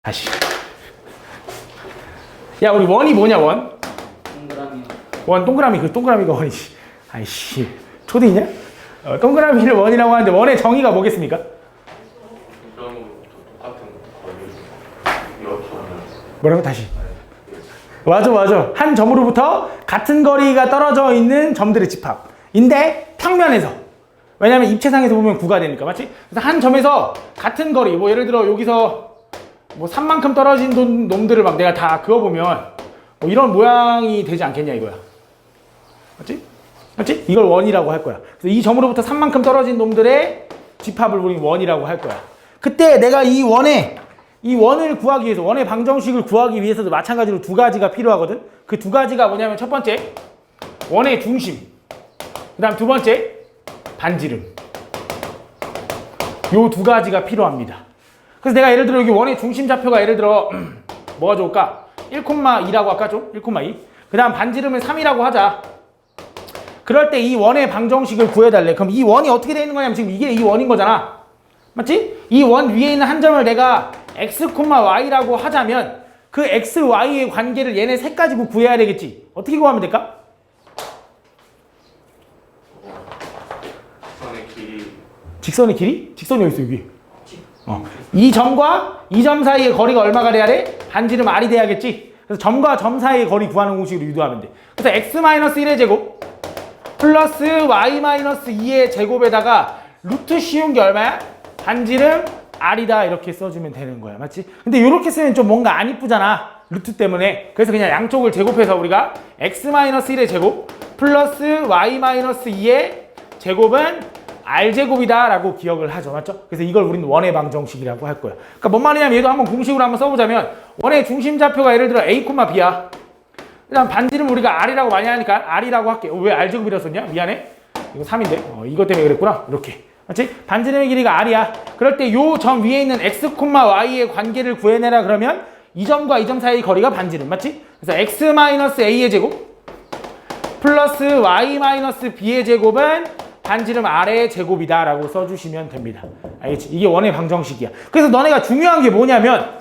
다시. 야, 우리 원이 뭐냐, 원? 동그라미요. 원, 동그라미. 그 동그라미가 원이지. 아이씨. 초딩이냐? 동그라미를 원이라고 하는데 원의 정의가 뭐겠습니까? 뭐라고? 다시. 맞아. 한 점으로부터 같은 거리가 떨어져 있는 점들의 집합인데 평면에서. 왜냐면 입체상에서 보면 9가 되니까, 맞지? 그래서 한 점에서 같은 거리, 뭐 예를 들어 여기서 뭐 3만큼 떨어진 놈들을 막 내가 다 그어보면 뭐 이런 모양이 되지 않겠냐 이거야. 맞지? 맞지? 이걸 원이라고 할 거야. 그래서 이 점으로부터 3만큼 떨어진 놈들의 집합을 우리는 원이라고 할 거야. 그때 내가 이 원을 구하기 위해서, 원의 방정식을 구하기 위해서도 마찬가지로 두 가지가 필요하거든. 그 두 가지가 뭐냐면 첫 번째, 원의 중심. 그 다음 두 번째, 반지름. 요 두 가지가 필요합니다. 그래서 내가 예를 들어 여기 원의 중심 좌표가 예를 들어 뭐가 좋을까? 1,2라고 할까 좀? 1,2. 그 다음 반지름을 3이라고 하자. 그럴 때 이 원의 방정식을 구해달래. 그럼 이 원이 어떻게 되어 있는 거냐면 지금 이게 이 원인 거잖아. 맞지? 이 원 위에 있는 한 점을 내가 x, y라고 하자면 그 x, y의 관계를 얘네 셋 가지고 구해야 되겠지. 어떻게 구하면 될까? 직선의 길이. 직선의 길이? 직선이 어디 있어 여기? 이 점과 이 점 사이의 거리가 얼마가 돼야 돼? 반지름 r이 돼야겠지? 그래서 점과 점 사이의 거리 구하는 공식으로 유도하면 돼. 그래서 x-1의 제곱 플러스 y-2의 제곱에다가 루트 씌운 게 얼마야? 반지름 r이다 이렇게 써주면 되는 거야. 맞지? 근데 이렇게 쓰면 좀 뭔가 안 이쁘잖아. 루트 때문에. 그래서 그냥 양쪽을 제곱해서 우리가 x-1의 제곱 플러스 y-2의 제곱은 r제곱이다 라고 기억을 하죠. 맞죠? 그래서 이걸 우리는 원의 방정식이라고 할 거야. 그러니까 뭔 말이냐면 얘도 한번 공식으로 한번 써보자면 원의 중심 좌표가 예를 들어 a, b야. 그 다음 반지름 우리가 r이라고 많이 하니까 r이라고 할게. 왜 r제곱이라고 썼냐? 미안해. 이거 3인데. 이것 때문에 그랬구나. 이렇게. 맞지? 반지름의 길이가 r이야. 그럴 때 요 점 위에 있는 x, y의 관계를 구해내라 그러면 이 점과 이 점 사이의 거리가 반지름. 맞지? 그래서 x-a의 제곱 플러스 y-b의 제곱은 반지름 r의 제곱이다 라고 써주시면 됩니다. 알겠지? 이게 원의 방정식이야. 그래서 너네가 중요한 게 뭐냐면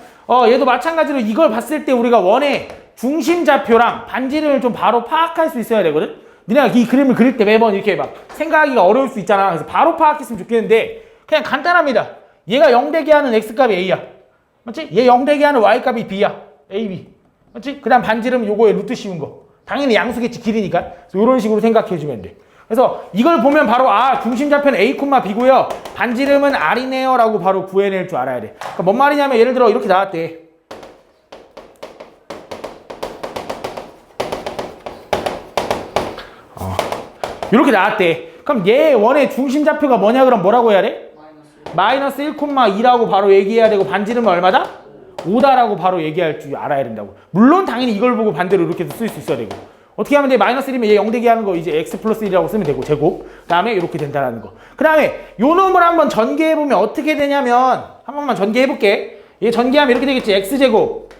얘도 마찬가지로 이걸 봤을 때 우리가 원의 중심 좌표랑 반지름을 좀 바로 파악할 수 있어야 되거든. 니네가 이 그림을 그릴 때 매번 이렇게 막 생각하기가 어려울 수 있잖아. 그래서 바로 파악했으면 좋겠는데 그냥 간단합니다. 얘가 0되게 하는 x값이 a야. 맞지? 얘 0되게 하는 y값이 b야. a, b. 맞지? 그 다음 반지름 요거에 루트 씌운 거. 당연히 양수겠지, 길이니까. 그래서 이런 식으로 생각해주면 돼. 그래서 이걸 보면 바로 중심 좌표는 a, b고요. 반지름은 r이네요 라고 바로 구해낼 줄 알아야 돼. 그러니까 뭔 말이냐면 예를 들어 이렇게 나왔대. 이렇게 나왔대. 그럼 얘 원의 중심 좌표가 뭐냐 그럼 뭐라고 해야 돼? 마이너스 1,2라고 바로 얘기해야 되고 반지름은 얼마다? 5다라고 바로 얘기할 줄 알아야 된다고. 물론 당연히 이걸 보고 반대로 이렇게도 쓸 수 있어야 되고. 어떻게 하면 돼? 마이너스 1이면 얘 0되게 하는 거 이제 x 플러스 1이라고 쓰면 되고 제곱. 그 다음에 이렇게 된다라는 거. 그 다음에 요 놈을 한번 전개해보면 어떻게 되냐면 한 번만 전개해볼게. 얘 전개하면 이렇게 되겠지. x제곱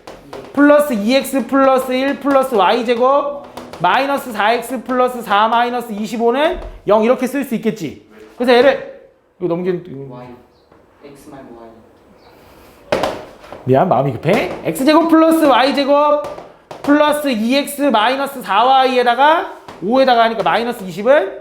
플러스 2x 플러스 1 플러스 y제곱 마이너스 4x 플러스 4 마이너스 25는 0 이렇게 쓸 수 있겠지. 그래서 얘를 이거 넘기는 y x 말고 y. 미안 마음이 급해. x제곱 플러스 y제곱 플러스 2x 마이너스 4y에다가 5에다가 하니까 마이너스 20은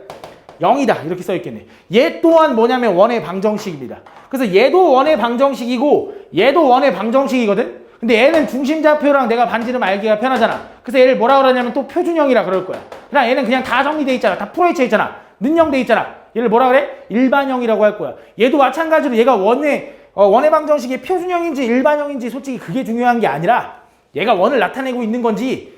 0이다 이렇게 써있겠네. 얘 또한 뭐냐면 원의 방정식입니다. 그래서 얘도 원의 방정식이고 얘도 원의 방정식이거든. 근데 얘는 중심 좌표랑 내가 반지름 알기가 편하잖아. 그래서 얘를 뭐라 그러냐면 또 표준형이라 그럴 거야. 그냥 얘는 그냥 다 정리돼 있잖아. 다 풀어헤쳐 있잖아. 는형돼 있잖아. 얘를 뭐라 그래? 일반형이라고 할 거야. 얘도 마찬가지로 얘가 원의 방정식이 표준형인지 일반형인지 솔직히 그게 중요한 게 아니라 얘가 원을 나타내고 있는 건지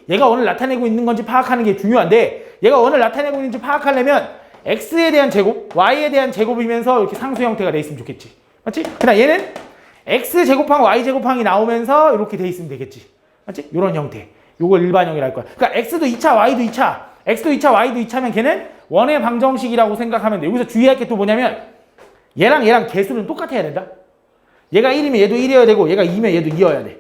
파악하는 게 중요한데 얘가 원을 나타내고 있는지 파악하려면 x에 대한 제곱, y에 대한 제곱이면서 이렇게 상수 형태가 돼 있으면 좋겠지. 맞지? 그다음 얘는 x 제곱항, y 제곱항이 나오면서 이렇게 돼 있으면 되겠지. 맞지? 이런 형태. 요걸 일반형이라 할 거야. 그러니까 x도 2차, y도 2차. x도 2차, y도 2차면 걔는 원의 방정식이라고 생각하면 돼. 여기서 주의할 게 또 뭐냐면 얘랑 개수는 똑같아야 된다. 얘가 1이면 얘도 1이어야 되고 얘가 2면 얘도 2여야 돼.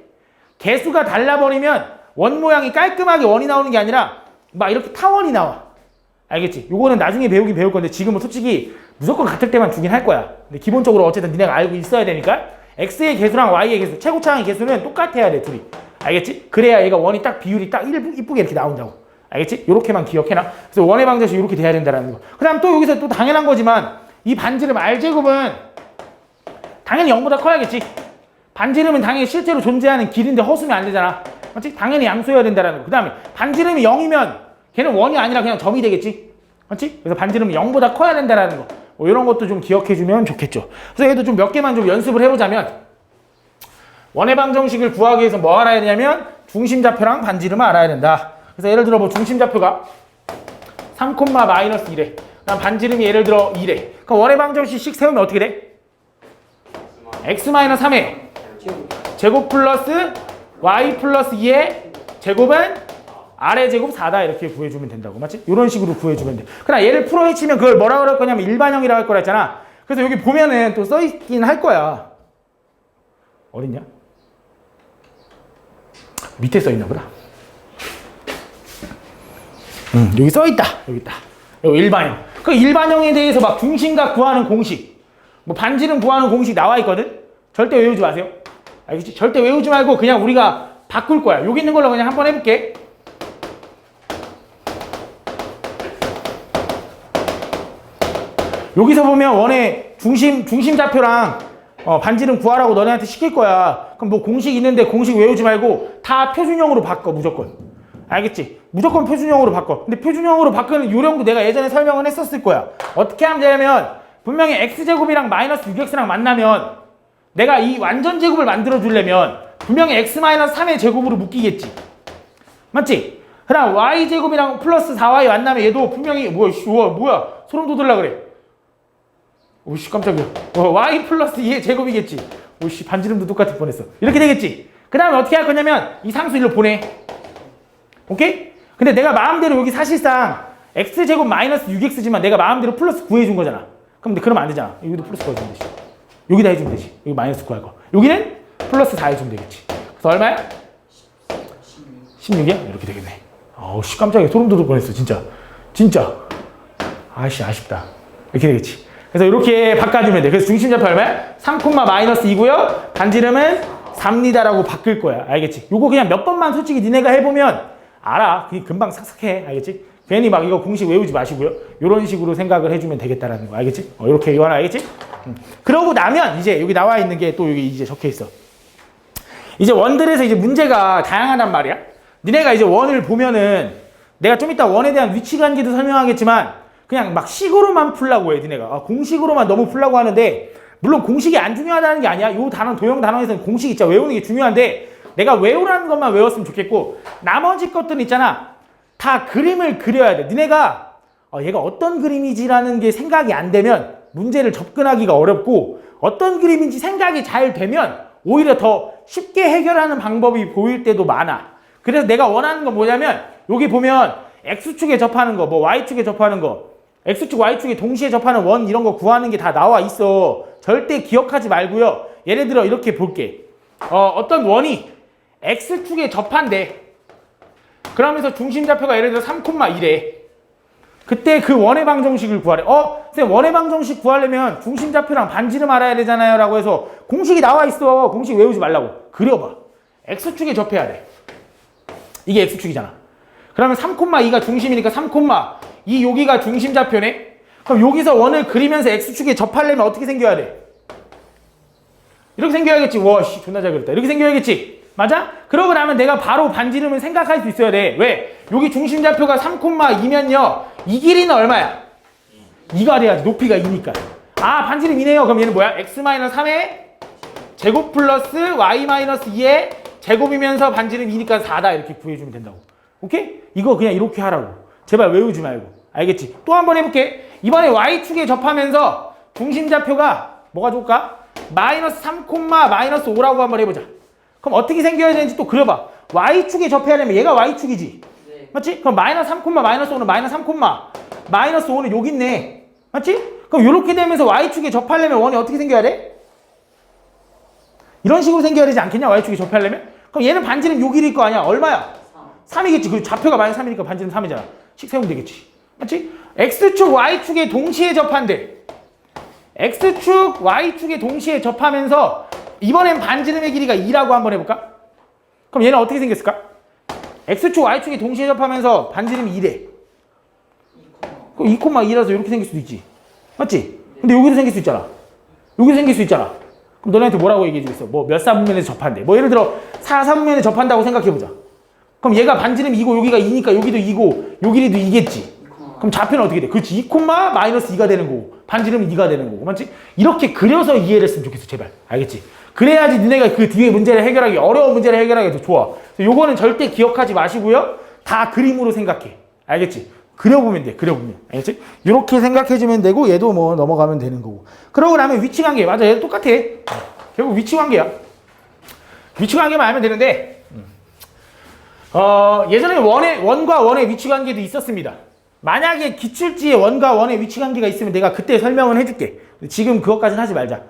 개수가 달라버리면 원 모양이 깔끔하게 원이 나오는 게 아니라 막 이렇게 타원이 나와. 알겠지? 요거는 나중에 배우긴 배울 건데 지금은 솔직히 무조건 같을 때만 주긴 할 거야. 근데 기본적으로 어쨌든 니네가 알고 있어야 되니까 x의 개수랑 y의 개수, 최고차항의 개수는 똑같아야 돼, 둘이. 알겠지? 그래야 얘가 원이 딱 비율이 딱 이쁘게 이렇게 나온다고. 알겠지? 요렇게만 기억해놔. 그래서 원의 방정식 이렇게 돼야 된다는 거. 그 다음 또 여기서 또 당연한 거지만 이 반지름 R제곱은 당연히 0보다 커야겠지. 반지름은 당연히 실제로 존재하는 길인데 허수면 안 되잖아. 맞지? 당연히 양수여야 된다는 거. 그 다음에 반지름이 0이면 걔는 원이 아니라 그냥 점이 되겠지. 맞지? 그래서 반지름은 0보다 커야 된다는 거. 뭐 이런 것도 좀 기억해주면 좋겠죠. 그래서 얘도 좀 몇 개만 좀 연습을 해보자면 원의 방정식을 구하기 위해서 뭐 알아야 되냐면 중심좌표랑 반지름을 알아야 된다. 그래서 예를 들어 뭐 중심좌표가 3, 마이너스 1에 그다음 반지름이 예를 들어 2래. 그럼 원의 방정식씩 세우면 어떻게 돼? x-3에 제곱 플러스 y 플러스 2의 제곱은 r의 제곱 4다 이렇게 구해주면 된다고. 맞지? 이런 식으로 구해주면 돼. 그러나 얘를 풀어헤치면 그걸 뭐라고 할 거냐면 일반형이라고 할 거라 했잖아. 그래서 여기 보면은 또 써있긴 할 거야. 어딨냐? 밑에 써있나 보다. 여기 써있다. 여기 있다. 여기 일반형. 그 일반형에 대해서 막 중심각 구하는 공식, 뭐 반지름 구하는 공식 나와 있거든? 절대 외우지 마세요. 알겠지? 절대 외우지 말고 그냥 우리가 바꿀 거야. 여기 있는 걸로 그냥 한번 해볼게. 여기서 보면 원의 중심좌표랑 반지름 구하라고 너네한테 시킬 거야. 그럼 뭐 공식 있는데 공식 외우지 말고 다 표준형으로 바꿔, 무조건. 알겠지? 무조건 표준형으로 바꿔. 근데 표준형으로 바꾸는 요령도 내가 예전에 설명을 했었을 거야. 어떻게 하면 되냐면 분명히 x제곱이랑 마이너스 6x랑 만나면 내가 이 완전 제곱을 만들어 주려면 분명히 x-3의 제곱으로 묶이겠지. 맞지? 그럼 y제곱이랑 플러스 4y 만나면 얘도 분명히 뭐야 소름 돋으려 그래. 오씨 깜짝이야. y 플러스 2의 제곱이겠지. 오씨 반지름도 똑같을 뻔했어. 이렇게 되겠지. 그 다음에 어떻게 할 거냐면 이 상수 일로 보내. 오케이? 근데 내가 마음대로 여기 사실상 x제곱 마이너스 6x지만 내가 마음대로 플러스 9 해준 거잖아. 그러면 안 되잖아. 여기도 플러스 9 해주면 되지. 여기다 해주면 되지. 여기 마이너스 9 할 거. 여기는 플러스 4 해주면 되겠지. 그래서 얼마야? 16이야? 이렇게 되겠네. 아우씨 깜짝이야. 소름 돋을 뻔했어. 진짜. 아씨 아쉽다. 이렇게 되겠지. 그래서 이렇게 바꿔주면 돼. 그래서 중심좌표 얼마야? 3, 마이너스 2고요. 반지름은 3리다라고 바꿀 거야. 알겠지? 요거 그냥 몇 번만 솔직히 니네가 해보면 알아. 그게 금방 삭삭해. 알겠지? 괜히 막 이거 공식 외우지 마시고요. 요런 식으로 생각을 해주면 되겠다라는 거. 알겠지? 이렇게 이거 하나 알겠지? 그러고 나면 이제 여기 나와 있는 게 또 여기 이제 적혀 있어. 이제 원들에서 이제 문제가 다양하단 말이야. 니네가 이제 원을 보면은 내가 좀 이따 원에 대한 위치관계도 설명하겠지만 그냥 막 식으로만 풀라고 해, 니네가. 공식으로만 너무 풀라고 하는데 물론 공식이 안 중요하다는 게 아니야. 요 단어, 도형 단어에서는 공식 있잖아. 외우는 게 중요한데 내가 외우라는 것만 외웠으면 좋겠고 나머지 것들은 있잖아. 다 그림을 그려야 돼. 니네가 얘가 어떤 그림이지라는 게 생각이 안 되면 문제를 접근하기가 어렵고 어떤 그림인지 생각이 잘 되면 오히려 더 쉽게 해결하는 방법이 보일 때도 많아. 그래서 내가 원하는 건 뭐냐면 여기 보면 X축에 접하는 거, 뭐 Y축에 접하는 거 X축, Y축에 동시에 접하는 원 이런 거 구하는 게 다 나와 있어. 절대 기억하지 말고요. 예를 들어 이렇게 볼게. 어떤 원이 X축에 접한대. 그러면서 중심좌표가 예를 들어 3,1에. 그때 그 원의 방정식을 구하래. 선생님 원의 방정식 구하려면 중심좌표랑 반지름 알아야 되잖아요. 라고 해서 공식이 나와 있어. 공식 외우지 말라고. 그려봐. X축에 접해야 돼. 이게 X축이잖아. 그러면 3,2가 중심이니까 3,2 여기가 중심좌표네. 그럼 여기서 원을 그리면서 X축에 접하려면 어떻게 생겨야 돼? 이렇게 생겨야겠지. 와, 씨, 존나 잘 그렸다. 이렇게 생겨야겠지. 맞아? 그러고 나면 내가 바로 반지름을 생각할 수 있어야 돼. 왜? 여기 중심좌표가 3,2면요. 이 길이는 얼마야? 2가 돼야지. 높이가 2니까. 반지름 2네요. 그럼 얘는 뭐야? x-3의 제곱 플러스 y-2의 제곱이면서 반지름 2니까 4다. 이렇게 구해주면 된다고. 오케이? 이거 그냥 이렇게 하라고. 제발 외우지 말고. 알겠지? 또 한 번 해볼게. 이번에 y축에 접하면서 중심좌표가 뭐가 좋을까? 마이너스 3, 마이너스 5라고 한번 해보자. 그럼 어떻게 생겨야 되는지 또 그려봐. y축에 접해야되면 얘가 y축이지. 네. 맞지? 그럼 마이너스 3, 마이너스 5는 마이너스 3, 마이너스 5는 여기 있네. 맞지? 그럼 이렇게 되면서 y축에 접하려면 원이 어떻게 생겨야 돼? 이런 식으로 생겨야 되지 않겠냐? y축에 접하려면? 그럼 얘는 반지름 요 길일 거 아니야? 얼마야? 3이겠지. 그리고 좌표가 마이너스 3이니까 반지름 3이잖아. 식 세우면 되겠지. 맞지? x축, y축에 동시에 접한대. x축, y축에 동시에 접하면서 이번엔 반지름의 길이가 2라고 한번 해볼까? 그럼 얘는 어떻게 생겼을까? x축, y축이 동시에 접하면서 반지름이 2래. 그럼 2,2라서 이렇게 생길 수도 있지. 맞지? 근데 여기도 생길 수 있잖아. 여기도 생길 수 있잖아. 그럼 너네한테 뭐라고 얘기해 주겠어? 뭐 몇 사분면에서 접한대. 뭐 예를 들어 4사분면에 접한다고 생각해보자. 그럼 얘가 반지름이 2고 여기가 2니까 여기도 2고 요 길이도 2겠지. 그럼 좌표는 어떻게 돼? 그렇지. 2, 마이너스 2가 되는 거고 반지름이 2가 되는 거고. 맞지? 이렇게 그려서 이해를 했으면 좋겠어. 제발. 알겠지? 그래야지 너네가 그 뒤에 문제를 해결하기, 어려운 문제를 해결하기 더 좋아. 요거는 절대 기억하지 마시고요. 다 그림으로 생각해. 알겠지? 그려보면 돼. 그려보면. 알겠지? 이렇게 생각해주면 되고 얘도 뭐 넘어가면 되는 거고. 그러고 나면 위치관계. 맞아. 얘도 똑같아. 결국 위치관계야. 위치관계만 알면 되는데 예전에 원과 원의 위치관계도 있었습니다. 만약에 기출지에 원과 원의 위치관계가 있으면 내가 그때 설명을 해줄게. 지금 그것까지는 하지 말자.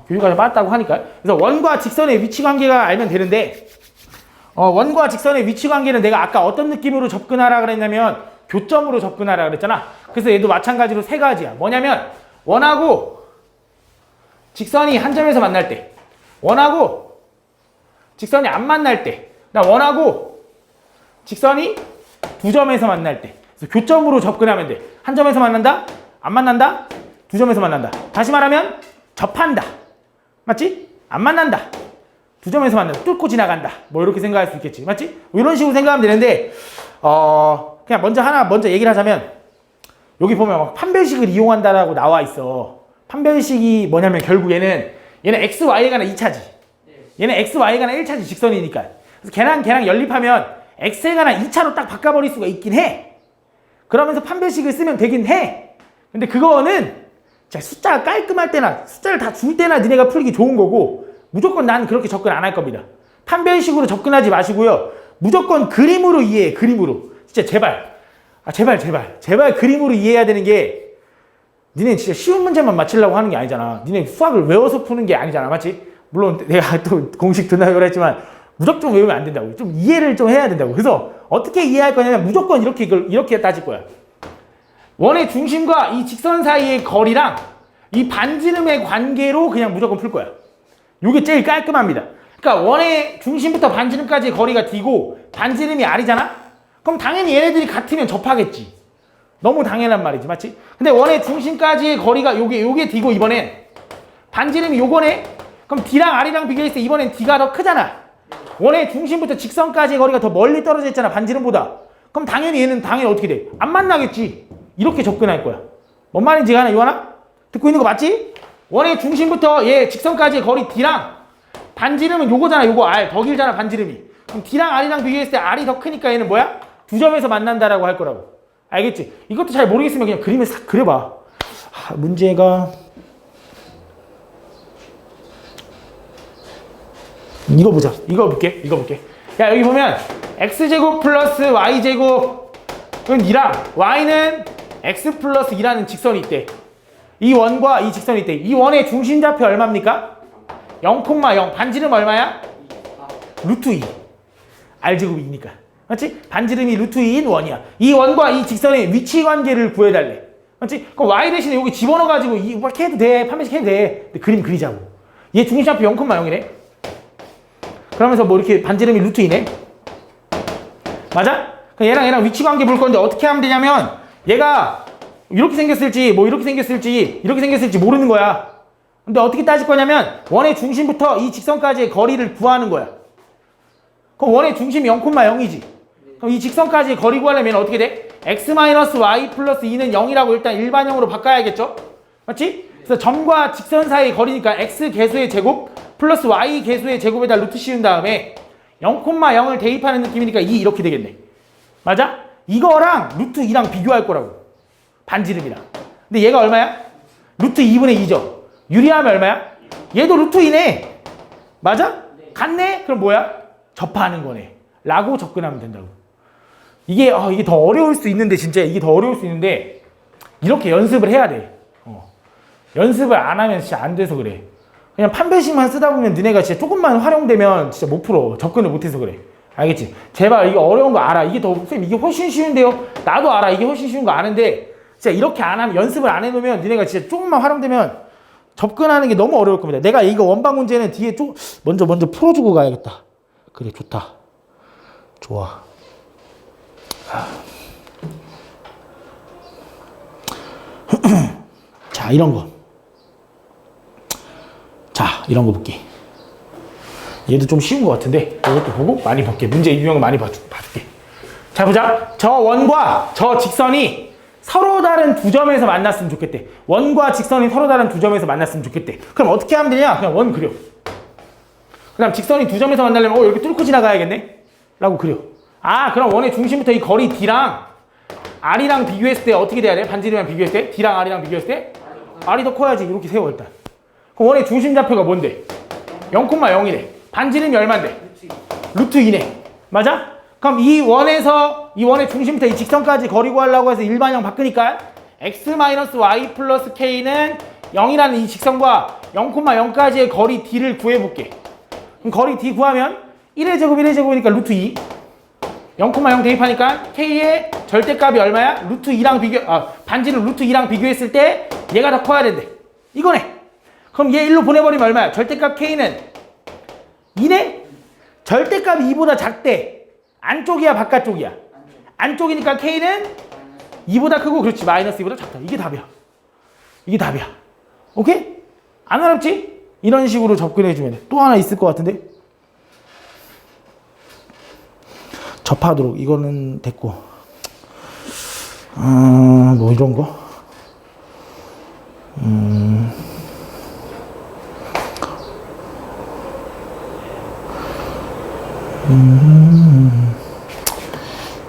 교육과정 빠졌다고 하니까. 그래서 원과 직선의 위치관계가 알면 되는데 원과 직선의 위치관계는 내가 아까 어떤 느낌으로 접근하라 그랬냐면 교점으로 접근하라 그랬잖아. 그래서 얘도 마찬가지로 세 가지야. 뭐냐면 원하고 직선이 한 점에서 만날 때, 원하고 직선이 안 만날 때, 원하고 직선이 두 점에서 만날 때. 그래서 교점으로 접근하면 돼. 한 점에서 만난다? 안 만난다? 두 점에서 만난다. 다시 말하면 접한다. 맞지? 안 만난다. 두 점에서 만난다. 뚫고 지나간다. 뭐 이렇게 생각할 수 있겠지. 맞지? 뭐 이런 식으로 생각하면 되는데 그냥 먼저 얘기를 하자면 여기 보면 막 판별식을 이용한다라고 나와 있어. 판별식이 뭐냐면 결국 얘는 x, y에 관한 2차지. 얘는 x, y에 관한 1차지 직선이니까. 그래서 걔랑 연립하면 x에 관한 2차로 딱 바꿔버릴 수가 있긴 해. 그러면서 판별식을 쓰면 되긴 해. 근데 그거는 숫자가 깔끔할 때나 숫자를 다 줄 때나 니네가 풀기 좋은 거고 무조건 난 그렇게 접근 안 할 겁니다. 판별식으로 접근하지 마시고요. 무조건 그림으로 이해해. 그림으로. 진짜 제발. 제발 그림으로 이해해야 되는 게 니네 진짜 쉬운 문제만 맞추려고 하는 게 아니잖아. 니네 수학을 외워서 푸는 게 아니잖아. 맞지? 물론 내가 또 공식 듣나요 했지만 무조건 외우면 안 된다고. 좀 이해를 좀 해야 된다고. 그래서 어떻게 이해할 거냐면 무조건 이렇게 따질 거야. 원의 중심과 이 직선 사이의 거리랑 이 반지름의 관계로 그냥 무조건 풀 거야. 이게 제일 깔끔합니다. 그러니까 원의 중심부터 반지름까지의 거리가 D고 반지름이 R이잖아? 그럼 당연히 얘네들이 같으면 접하겠지. 너무 당연한 말이지. 맞지? 근데 원의 중심까지의 거리가 요게 D고 이번엔 반지름이 요거네? 그럼 D랑 R이랑 비교했을 때 이번엔 D가 더 크잖아. 원의 중심부터 직선까지의 거리가 더 멀리 떨어져 있잖아. 반지름보다. 그럼 당연히 얘는 어떻게 돼? 안 만나겠지. 이렇게 접근할 거야. 뭔 말인지 아나? 이거나? 듣고 있는 거 맞지? 원의 중심부터 얘 직선까지의 거리 D랑 반지름은 요거잖아. 요거 R. 더 길잖아. 반지름이. 그럼 D랑 R이랑 비교했을 때 R이 더 크니까 얘는 뭐야? 두 점에서 만난다라고 할 거라고. 알겠지? 이것도 잘 모르겠으면 그냥 그림을 싹 그려봐. 문제가 이거 보자. 이거 볼게. 야, 여기 보면 x제곱 플러스 y제곱 은 2랑 y는 x 플러스 2라는 직선이 있대. 이 원과 이 직선이 있대. 이 원의 중심좌표 얼마입니까? 0,0. 반지름 얼마야? 루트 2. r제곱이 2니까. 맞지? 반지름이 루트 2인 원이야. 이 원과 이 직선의 위치 관계를 구해달래. 맞지? 그럼 y 대신에 여기 집어넣어가지고 이렇게 해도 돼. 판매식 해도 돼. 근데 그림 그리자고. 얘 중심좌표 0,0이네. 그러면서 뭐 이렇게 반지름이 루트 2네. 맞아? 얘랑 위치 관계 볼 건데 어떻게 하면 되냐면 얘가 이렇게 생겼을지 뭐 이렇게 생겼을지 모르는 거야. 근데 어떻게 따질 거냐면 원의 중심부터 이 직선까지의 거리를 구하는 거야. 그럼 원의 중심이 0,0이지. 그럼 이 직선까지의 거리 구하려면 어떻게 돼? x-y 플러스 2는 0이라고 일단 일반형으로 바꿔야겠죠? 맞지? 그래서 점과 직선 사이의 거리니까 x 개수의 제곱 플러스 y 개수의 제곱에다 루트 씌운 다음에 0,0을 대입하는 느낌이니까 2 이렇게 되겠네. 맞아? 이거랑 루트 2랑 비교할 거라고. 반지름이랑. 근데 얘가 얼마야? 루트 2분의 2죠. 유리하면 얼마야? 얘도 루트 2네. 맞아? 같네? 그럼 뭐야? 접하는 거네. 라고 접근하면 된다고. 이게 더 어려울 수 있는데 진짜 이게 더 어려울 수 있는데 이렇게 연습을 해야 돼. 연습을 안 하면 진짜 안 돼서 그래. 그냥 판별식만 쓰다 보면 너네가 진짜 조금만 활용되면 진짜 못 풀어. 접근을 못해서 그래. 알겠지? 제발 이게 어려운 거 알아. 쌤 이게 훨씬 쉬운데요? 나도 알아. 이게 훨씬 쉬운 거 아는데 진짜 이렇게 안 하면 연습을 안 해놓으면 너네가 진짜 조금만 활용되면 접근하는 게 너무 어려울 겁니다. 내가 이거 원방 문제는 뒤에 좀 먼저 풀어주고 가야겠다. 그래, 좋다. 좋아. 자, 이런 거. 자, 이런 거 볼게. 얘도 좀 쉬운 것 같은데 이것도 보고 많이 볼게. 문제 유형을 많이 봐줄게. 자, 보자. 저 원과 저 직선이 서로 다른 두 점에서 만났으면 좋겠대. 원과 직선이 서로 다른 두 점에서 만났으면 좋겠대. 그럼 어떻게 하면 되냐? 그냥 원 그려. 그 다음 직선이 두 점에서 만나려면 이렇게 뚫고 지나가야겠네? 라고 그려. 아, 그럼 원의 중심부터 이 거리 D랑 R이랑 비교했을 때 어떻게 돼야 돼? 반지름이랑 비교했을 때? D랑 R이랑 비교했을 때? R이 더 커야지. 이렇게 세워 일단. 그럼 원의 중심 좌표가 뭔데? 0,0이래. 반지름이 얼만데? 루트 2네. 맞아? 그럼 이 원의 중심부터 이 직선까지 거리 구하려고 해서 일반형 바꾸니까 x-y 플러스 k는 0이라는 이 직선과 0,0까지의 거리 d를 구해볼게. 그럼 거리 d 구하면 1의 제곱 1의 제곱이니까 루트 2. 0,0 대입하니까 k의 절대값이 얼마야? 루트 2랑 반지름 루트 2랑 비교했을 때 얘가 더 커야 된대. 이거네. 그럼 얘 1로 보내버리면 얼마야? 절대값 k는 2네? 절대값이 2보다 작대. 안쪽이야, 바깥쪽이야? 안쪽이니까 k는 2보다 크고, 그렇지, 마이너스 2보다 작다. 이게 답이야. 이게 답이야. 오케이? 안 어렵지? 이런 식으로 접근해주면 돼. 또 하나 있을 것 같은데? 접하도록. 이거는 됐고. 뭐 이런 거?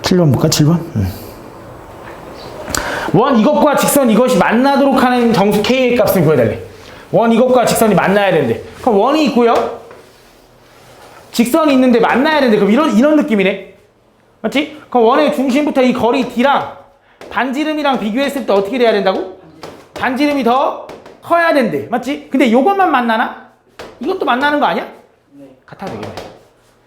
칠 7번 볼까? 7번? 원 이것과 직선 이것이 만나도록 하는 정수 K의 값을 구해달래. 원 이것과 직선이 만나야 되는데. 그럼 원이 있고요. 직선이 있는데 만나야 되는데. 그럼 이런 느낌이네. 맞지? 그럼 원의 중심부터 이 거리 D랑 반지름이랑 비교했을 때 어떻게 돼야 된다고? 반지름이 더 커야 된대. 맞지? 근데 이것만 만나나? 이것도 만나는 거 아니야? 네. 같아도 되겠네.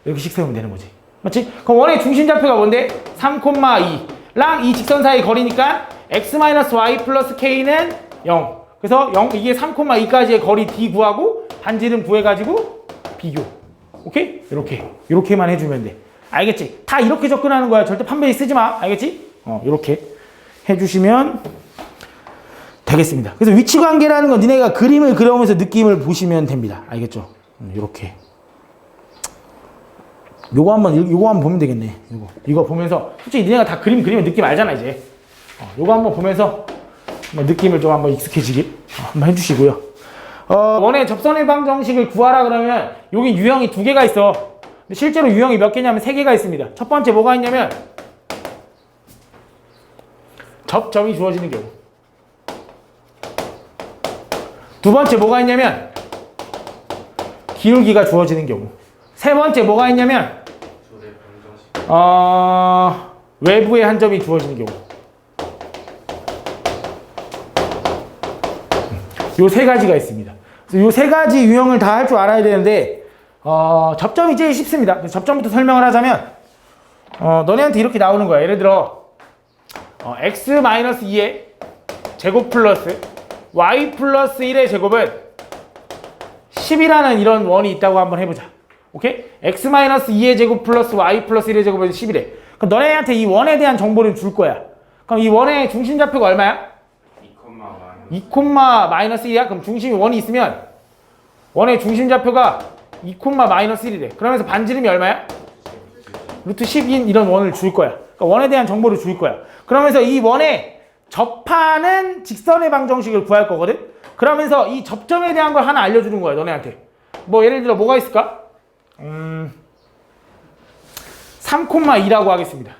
이렇게씩 세우면 되는 거지. 맞지? 그럼 원의 중심 좌표가 뭔데? 3,2랑 이 직선 사이 거리니까 x-y 플러스 k는 0. 그래서 이게 3,2까지의 거리 d 구하고 반지름 구해가지고 비교. 오케이? 이렇게만 해주면 돼. 알겠지? 다 이렇게 접근하는 거야. 절대 판별이 쓰지 마. 알겠지? 이렇게 해주시면 되겠습니다. 그래서 위치 관계라는 건 니네가 그림을 그려오면서 느낌을 보시면 됩니다. 알겠죠? 이렇게. 요거 한번 보면 되겠네. 이거 보면서 솔직히 니네가 다 그림 그리면 느낌 알잖아 이제. 요거 한번 보면서 느낌을 좀 한번 익숙해지게 한번 해주시고요. 원의 접선의 방정식을 구하라 그러면 여기 유형이 2개가 있어. 근데 실제로 유형이 몇 개냐면 3개가 있습니다. 첫 번째 뭐가 있냐면 접점이 주어지는 경우. 두 번째 뭐가 있냐면 기울기가 주어지는 경우. 세 번째 뭐가 있냐면 외부의 한 점이 주어지는 경우. 요 3가지가 있습니다. 그래서 요 3가지 유형을 다 할 줄 알아야 되는데 접점이 제일 쉽습니다. 그래서 접점부터 설명을 하자면 너네한테 이렇게 나오는 거야. 예를 들어 x-2의 제곱 플러스 y 플러스 1의 제곱은 10이라는 이런 원이 있다고 한번 해보자. 오케이? x-2의 제곱 플러스 y 플러스 1의 제곱은 10이래. 그럼 너네한테 이 원에 대한 정보를 줄 거야. 그럼 이 원의 중심 좌표가 얼마야? 2,-1이야? 그럼 중심이 원이 있으면 원의 중심 좌표가 2,-1이래. 그러면서 반지름이 얼마야? 루트 10인 이런 원을 줄 거야. 그러니까 원에 대한 정보를 줄 거야. 그러면서 이 원에 접하는 직선의 방정식을 구할 거거든? 그러면서 이 접점에 대한 걸 하나 알려주는 거야, 너네한테. 뭐 예를 들어 뭐가 있을까? 3,2라고 하겠습니다.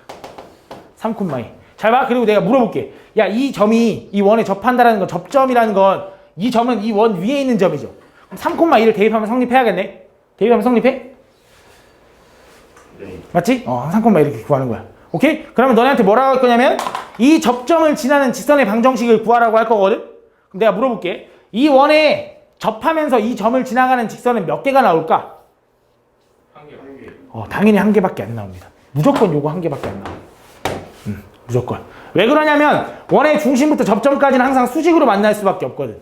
3,2. 잘 봐. 그리고 내가 물어볼게. 야, 이 점이 이 원에 접한다라는 건, 접점이라는 건 이 점은 이 원 위에 있는 점이죠. 그럼 3,2를 대입하면 성립해야겠네. 대입하면 성립해? 네. 맞지? 3,2 이렇게 구하는 거야. 오케이? 그러면 너네한테 뭐라고 할 거냐면 이 접점을 지나는 직선의 방정식을 구하라고 할 거거든? 그럼 내가 물어볼게. 이 원에 접하면서 이 점을 지나가는 직선은 몇 개가 나올까? 한 개. 당연히 1개밖에 안 나옵니다. 무조건 요거 1개밖에 안 나와. 무조건. 왜 그러냐면 원의 중심부터 접점까지는 항상 수직으로 만날 수밖에 없거든.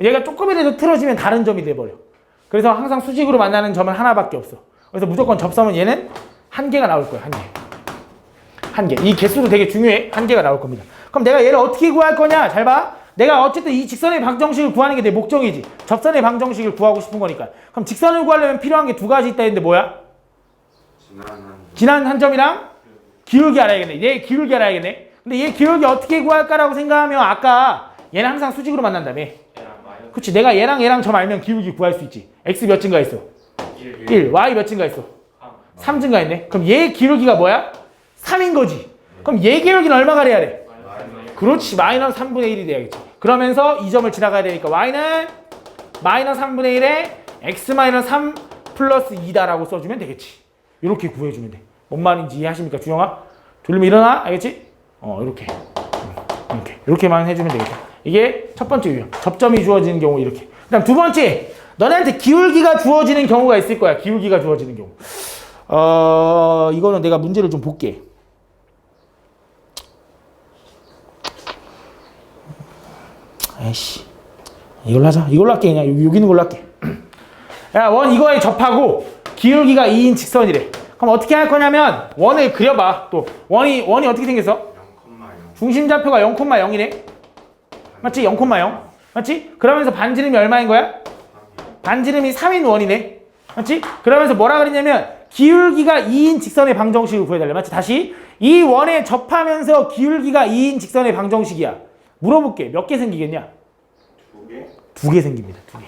얘가 조금이라도 틀어지면 다른 점이 돼버려. 그래서 항상 수직으로 만나는 점은 하나밖에 없어. 그래서 무조건 접섬은 얘는 한 개가 나올 거야. 한 개. 한 개. 이 개수도 되게 중요해. 한 개가 나올 겁니다. 그럼 내가 얘를 어떻게 구할 거냐? 잘 봐. 내가 어쨌든 이 직선의 방정식을 구하는 게 내 목적이지. 접선의 방정식을 구하고 싶은 거니까. 그럼 직선을 구하려면 필요한 게 두 가지 있다 했는데 뭐야? 지난 한 점이랑 기울기 알아야겠네. 얘 기울기 알아야겠네. 근데 얘 기울기 어떻게 구할까라고 생각하면 아까 얘는 항상 수직으로 만난다며. 그치. 내가 얘랑 점 알면 기울기 구할 수 있지. x 몇 증가했어? 1. y 몇 증가했어? 3 증가했네. 그럼 얘 기울기가 뭐야? 3인 거지. 그럼 얘 기울기는 얼마가 돼야 돼? 그렇지. 마이너스 3분의 1이 돼야겠지. 그러면서 이 점을 지나가야 되니까 y는 마이너스 3분의 1에 x 마이너스 3 플러스 2다라고 써주면 되겠지. 이렇게 구해주면 돼. 뭔 말인지 이해하십니까, 주영아? 졸리면 일어나? 알겠지? 이렇게. 이렇게만 해주면 되겠다. 이게 첫 번째 유형. 접점이 주어지는 경우 이렇게. 그 다음 두 번째. 너네한테 기울기가 주어지는 경우가 있을 거야. 기울기가 주어지는 경우. 이거는 내가 문제를 좀 볼게. 에이씨. 이걸로 하자. 이걸로 할게. 그냥 여기 있는 걸로 할게. 야, 원 이거에 접하고 기울기가 2인 직선이래. 그럼 어떻게 할 거냐면 원을 그려봐. 또 원이 어떻게 생겼어? 0,0. 중심좌표가 0,0이네. 맞지? 0,0. 맞지? 그러면서 반지름이 얼마인 거야? 반지름이 3인 원이네. 맞지? 그러면서 뭐라 그랬냐면 기울기가 2인 직선의 방정식을 구해달래. 맞지? 다시 이 원에 접하면서 기울기가 2인 직선의 방정식이야. 물어볼게. 몇 개 생기겠냐? 2개? 2개 생깁니다. 2개.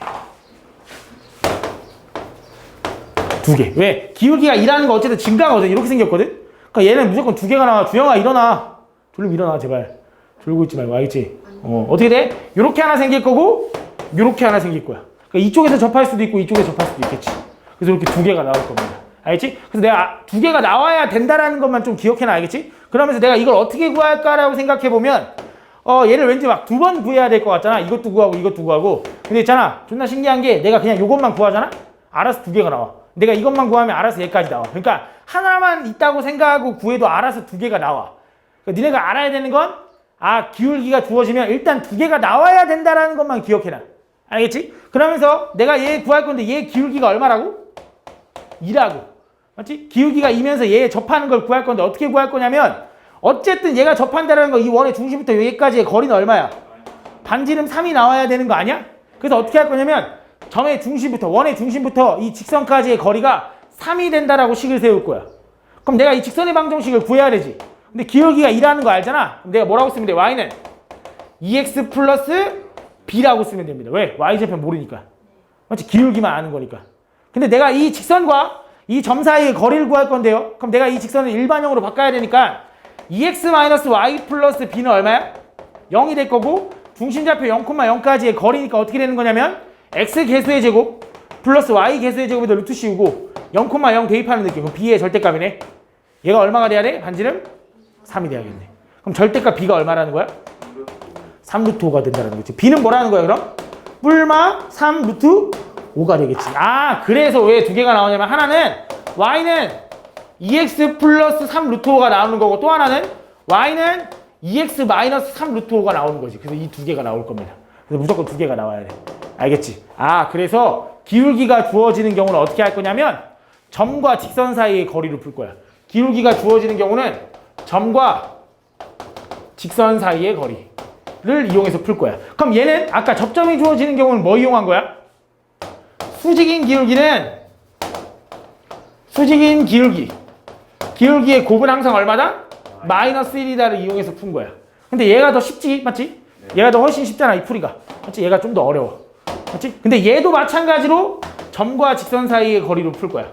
2개. 왜? 기울기가 2라는 거 어쨌든 증가거든. 이렇게 생겼거든? 그러니까 얘는 무조건 2개가 나와. 주영아 일어나. 졸리면 일어나 제발. 졸고 있지 말고 알겠지? 어떻게 돼? 요렇게 하나 생길 거고 요렇게 하나 생길 거야. 그러니까 이쪽에서 접할 수도 있고 이쪽에서 접할 수도 있겠지. 그래서 이렇게 2개가 나올 겁니다. 알겠지? 그래서 내가 2개가 나와야 된다라는 것만 좀 기억해놔. 알겠지? 그러면서 내가 이걸 어떻게 구할까라고 생각해보면 얘를 왠지 막 2번 구해야 될 것 같잖아. 이것도 구하고 이것도 구하고. 근데 있잖아. 존나 신기한 게 내가 그냥 이것만 구하잖아? 알아서 2개가 나와. 내가 이것만 구하면 알아서 얘까지 나와. 그러니까 하나만 있다고 생각하고 구해도 알아서 2개가 나와. 그러니까 니네가 알아야 되는 건 기울기가 주어지면 일단 2개가 나와야 된다라는 것만 기억해놔. 알겠지? 그러면서 내가 얘 구할 건데 얘 기울기가 얼마라고? 2라고. 맞지? 기울기가 2면서 얘 접하는 걸 구할 건데 어떻게 구할 거냐면 어쨌든 얘가 접한다는 거 이 원의 중심부터 여기까지의 거리는 얼마야? 반지름 3이 나와야 되는 거 아니야? 그래서 어떻게 할 거냐면 점의 중심부터 원의 중심부터 이 직선까지의 거리가 3이 된다라고 식을 세울 거야. 그럼 내가 이 직선의 방정식을 구해야 되지. 근데 기울기가 2라는 거 알잖아. 그럼 내가 뭐라고 쓰면 돼? y는 2x 플러스 b라고 쓰면 됩니다. 왜? y좌편 모르니까. 맞지? 기울기만 아는 거니까. 근데 내가 이 직선과 이 점 사이의 거리를 구할 건데요. 그럼 내가 이 직선을 일반형으로 바꿔야 되니까 2x-y 플러스 b는 얼마야? 0이 될 거고 중심좌표 0,0까지의 거리니까 어떻게 되는 거냐면 x 개수의 제곱 플러스 y 개수의 제곱에다 루트 씌우고 0,0 대입하는 느낌. 그럼 b의 절대값이네. 얘가 얼마가 돼야 돼? 반지름 3이 돼야겠네. 그럼 절대값 b가 얼마라는 거야? 3루트 5가 된다는 거지. b는 뭐라는 거야 그럼? 뿔마 3루트 5가 되겠지. 그래서 왜 2개가 나오냐면 하나는 y는 2x 플러스 3 루트 5가 나오는 거고 또 하나는 y는 2x 마이너스 3 루트 5가 나오는 거지. 그래서 이 2개가 나올 겁니다. 그래서 무조건 2개가 나와야 돼. 알겠지? 그래서 기울기가 주어지는 경우는 어떻게 할 거냐면 점과 직선 사이의 거리를 풀 거야. 기울기가 주어지는 경우는 점과 직선 사이의 거리를 이용해서 풀 거야. 그럼 얘는 아까 접점이 주어지는 경우는 뭐 이용한 거야? 수직인 기울기의 곱은 항상 얼마다? 마이너스 1이다를 이용해서 푼 거야. 근데 얘가 더 쉽지? 맞지? 얘가 더 훨씬 쉽잖아, 이 풀이가. 맞지? 얘가 좀 더 어려워. 맞지? 근데 얘도 마찬가지로 점과 직선 사이의 거리로 풀 거야.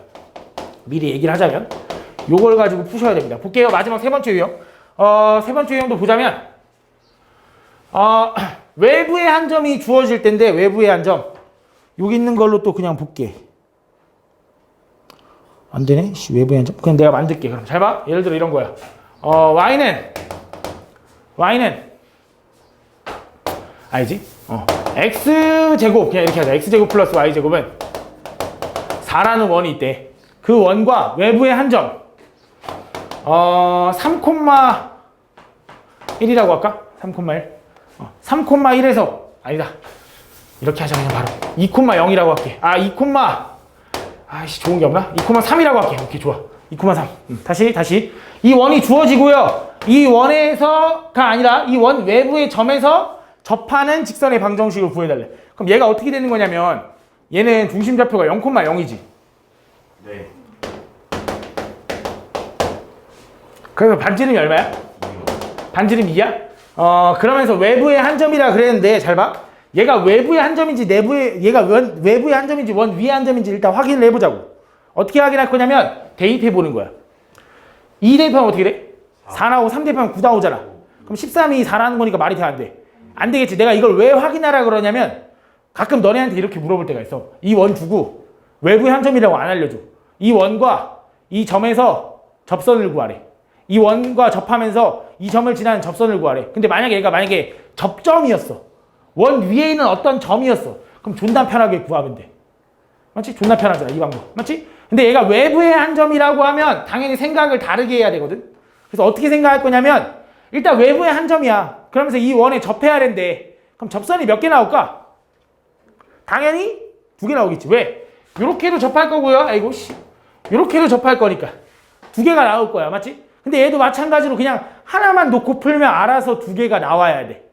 미리 얘기를 하자면 요걸 가지고 푸셔야 됩니다. 볼게요. 마지막 세 번째 유형. 세 번째 유형도 보자면 외부의 한 점이 주어질 텐데 외부의 한 점. 여기 있는 걸로 또 그냥 볼게. 안 되네. 외부의 한 점. 그냥 내가 만들게. 그럼 잘 봐. 예를 들어 이런 거야. y는 알지? x제곱 그냥 이렇게 하자. x제곱 플러스 y제곱은 4라는 원이 있대. 그 원과 외부의 한 점 3,1이라고 할까? 3,1 3,1에서 아니다. 이렇게 하자 그냥 바로 2,0이라고 할게. 2, 아이씨 좋은 게 없나? 2,3이라고 할게. 오케이 좋아. 2,3. 다시 이 원이 주어지고요. 이 원에서가 아니라 이 원 외부의 점에서 접하는 직선의 방정식을 구해달래. 그럼 얘가 어떻게 되는 거냐면 얘는 중심좌표가 0,0이지. 네. 그래서 반지름이 얼마야? 반지름 2야? 그러면서 외부의 한 점이라 그랬는데 잘 봐. 얘가 외부의 한 점인지 외부의 한 점인지 원 위의 한 점인지 일단 확인을 해보자고. 어떻게 확인할 거냐면 대입해 보는 거야. 2 대입하면 어떻게 돼? 4 나오고 3 대입하면 9 나오잖아. 그럼 13이 4라는 거니까 말이 돼 안 돼? 안 되겠지. 내가 이걸 왜 확인하라 그러냐면 가끔 너네한테 이렇게 물어볼 때가 있어. 이 원 두고 외부의 한 점이라고 안 알려줘. 이 원과 이 점에서 접선을 구하래. 이 원과 접하면서 이 점을 지나는 접선을 구하래. 근데 만약에 접점이었어. 원 위에 있는 어떤 점이었어. 그럼 존나 편하게 구하면 돼. 맞지? 존나 편하잖아 이 방법. 맞지? 근데 얘가 외부의 한 점이라고 하면 당연히 생각을 다르게 해야 되거든. 그래서 어떻게 생각할 거냐면 일단 외부의 한 점이야. 그러면서 이 원에 접해야 된대. 그럼 접선이 몇 개 나올까? 당연히 2개 나오겠지. 왜? 요렇게도 접할 거고요. 아이고 씨. 요렇게도 접할 거니까 2개가 나올 거야. 맞지? 근데 얘도 마찬가지로 그냥 하나만 놓고 풀면 알아서 2개가 나와야 돼.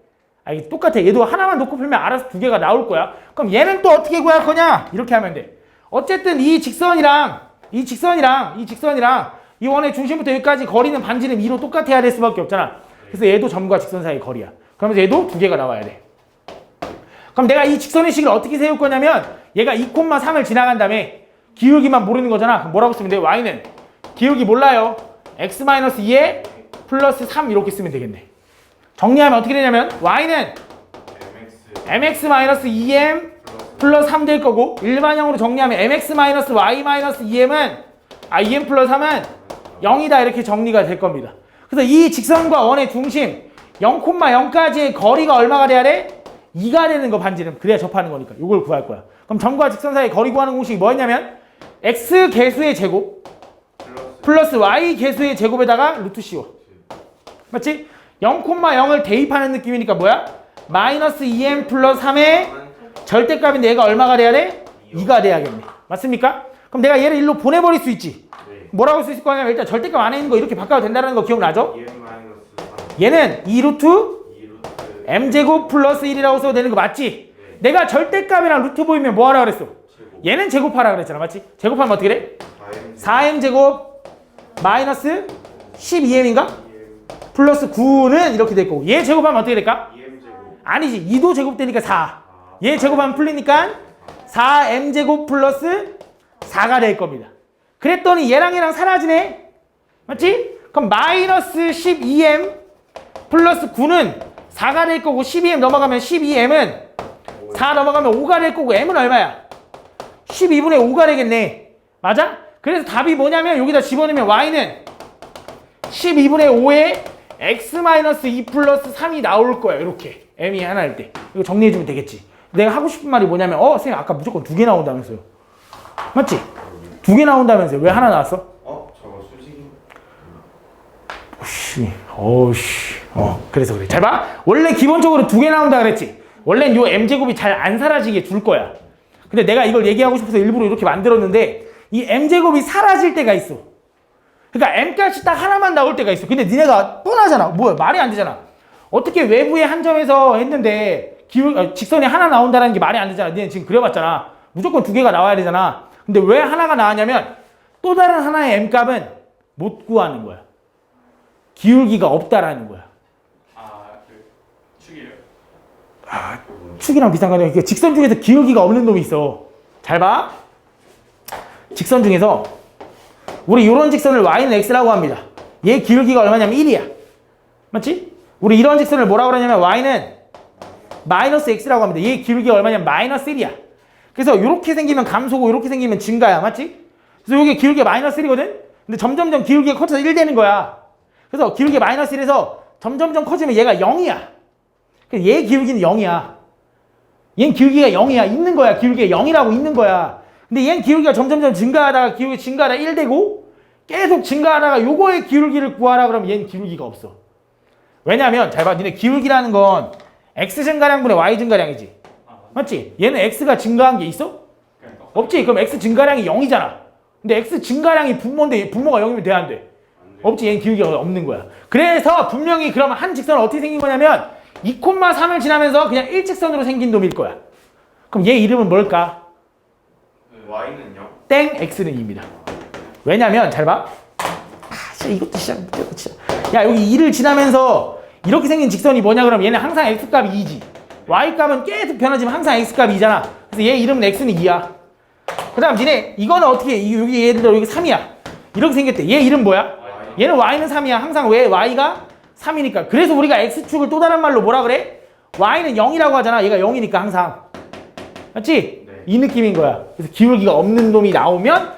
이게 똑같아. 얘도 하나만 놓고 풀면 알아서 2개가 나올 거야. 그럼 얘는 또 어떻게 구할 거냐? 이렇게 하면 돼. 어쨌든 이 직선이랑 이 원의 중심부터 여기까지 거리는 반지름 2로 똑같아야 될 수밖에 없잖아. 그래서 얘도 점과 직선 사이의 거리야. 그러면서 얘도 2개가 나와야 돼. 그럼 내가 이 직선의 식을 어떻게 세울 거냐면 얘가 2,3을 지나간 다음에 기울기만 모르는 거잖아. 그럼 뭐라고 쓰면 돼? y는 기울기 몰라요. x-2에 플러스 3 이렇게 쓰면 되겠네. 정리하면 어떻게 되냐면 y는 mx-2m 플러스 3 될 거고 일반형으로 정리하면 mx-y-2m은 em 플러스 3은 0이다 이렇게 정리가 될 겁니다. 그래서 이 직선과 원의 중심 0,0까지의 거리가 얼마가 돼야 돼? 2가 되는 거 반지름. 그래야 접하는 거니까 이걸 구할 거야. 그럼 점과 직선 사이 거리 구하는 공식이 뭐였냐면 x 개수의 제곱 플러스 y 개수의 제곱에다가 루트 씌워. 맞지? 0,0을 대입하는 느낌이니까 뭐야? 마이너스 2m 플러스 3의 절대값인데 얘가 얼마가 돼야 돼? 2가 돼야겠네. 맞습니까? 그럼 내가 얘를 일로 보내버릴 수 있지. 뭐라고 쓸 수 있을 거냐면 일단 절대값 안에 있는 거 이렇게 바꿔도 된다는 거 기억나죠? 얘는 2루트 m제곱 플러스 1이라고 써도 되는 거 맞지? 내가 절대값이랑 루트 보이면 뭐 하라 그랬어? 얘는 제곱하라 그랬잖아. 맞지? 제곱하면 어떻게 돼? 4m제곱 마이너스 12m인가? 플러스 9는 이렇게 될 거고 얘 제곱하면 어떻게 될까? 아니지. 2도 제곱되니까 4. 얘 제곱하면 풀리니까 4m제곱 플러스 4가 될 겁니다. 그랬더니 얘랑 사라지네. 맞지? 그럼 마이너스 12m 플러스 9는 4가 될 거고 12m 넘어가면 12m은 4 넘어가면 5가 될 거고 m은 얼마야? 12분의 5가 되겠네. 맞아? 그래서 답이 뭐냐면 여기다 집어넣으면 y는 12분의 5에 x-2 플러스 3이 나올 거야. 이렇게 m이 하나일 때 이거 정리해주면 되겠지. 내가 하고 싶은 말이 뭐냐면 선생님 아까 무조건 2개 나온다면서요. 맞지? 2개 나온다면서요. 왜 하나 나왔어? 저거 수직이. 그래서 그래. 잘 봐. 원래 기본적으로 2개 나온다 그랬지. 원래는 요 m제곱이 잘 안 사라지게 줄 거야. 근데 내가 이걸 얘기하고 싶어서 일부러 이렇게 만들었는데 이 m제곱이 사라질 때가 있어. 그러니까 m값이 딱 하나만 나올 때가 있어. 근데 니네가 뻔하잖아. 뭐야 말이 안 되잖아. 어떻게 외부의 한 점에서 했는데 직선이 하나 나온다는 게 말이 안 되잖아. 니네 지금 그려봤잖아. 무조건 2개가 나와야 되잖아. 근데 왜 하나가 나왔냐면 또 다른 하나의 m값은 못 구하는 거야. 기울기가 없다라는 거야. 축이요? 축이랑 비슷한 거냐. 직선 중에서 기울기가 없는 놈이 있어. 잘 봐. 직선 중에서 우리 이런 직선을 y는 x라고 합니다. 얘 기울기가 얼마냐면 1이야. 맞지? 우리 이런 직선을 뭐라고 그러냐면 y는 마이너스 x라고 합니다. 얘 기울기가 얼마냐면 마이너스 1이야. 그래서 이렇게 생기면 감소고 이렇게 생기면 증가야. 맞지? 그래서 이게 기울기가 마이너스 1이거든? 근데 점점점 기울기가 커져서 1 되는 거야. 그래서 기울기가 마이너스 1에서 점점점 커지면 얘가 0이야. 그래서 얘 기울기는 0이야. 얘는 기울기가 0이야. 있는 거야. 기울기가 0이라고 있는 거야. 근데 얘는 기울기가 점점점 증가하다가 기울기 증가하다가 1 되고 계속 증가하다가 요거의 기울기를 구하라 그러면 얘는 기울기가 없어. 왜냐면 잘 봐. 니네 기울기라는 건 x 증가량분의 y 증가량이지. 맞지? 얘는 x가 증가한 게 있어? 그러니까 없지. 그럼 x 증가량이 0이잖아. 근데 x 증가량이 분모인데 분모가 0이면 돼, 안 돼? 안 돼. 없지. 얘는 기울기가 없는 거야. 그래서 분명히 그러면 한 직선은 어떻게 생긴 거냐면 2,3을 지나면서 그냥 일직선으로 생긴 놈일 거야. 그럼 얘 이름은 뭘까? 그 Y는요? 땡 x는 2입니다. 왜냐면 잘 봐. 진짜 이것도 진짜 야, 여기 2를 지나면서 이렇게 생긴 직선이 뭐냐 그러면 얘는 항상 x값이 2지. y값은 계속 변하지만 항상 x값이 2잖아. 그래서 얘 이름은 x는 2야. 그 다음 니네 이거는 어떻게 해? 여기 예를 들어 여기 3이야. 이렇게 생겼대. 얘 이름 뭐야? 얘는 y는 3이야. 항상 왜? y가 3이니까. 그래서 우리가 x축을 또 다른 말로 뭐라 그래? y는 0이라고 하잖아. 얘가 0이니까 항상. 맞지? 네. 이 느낌인 거야. 그래서 기울기가 없는 놈이 나오면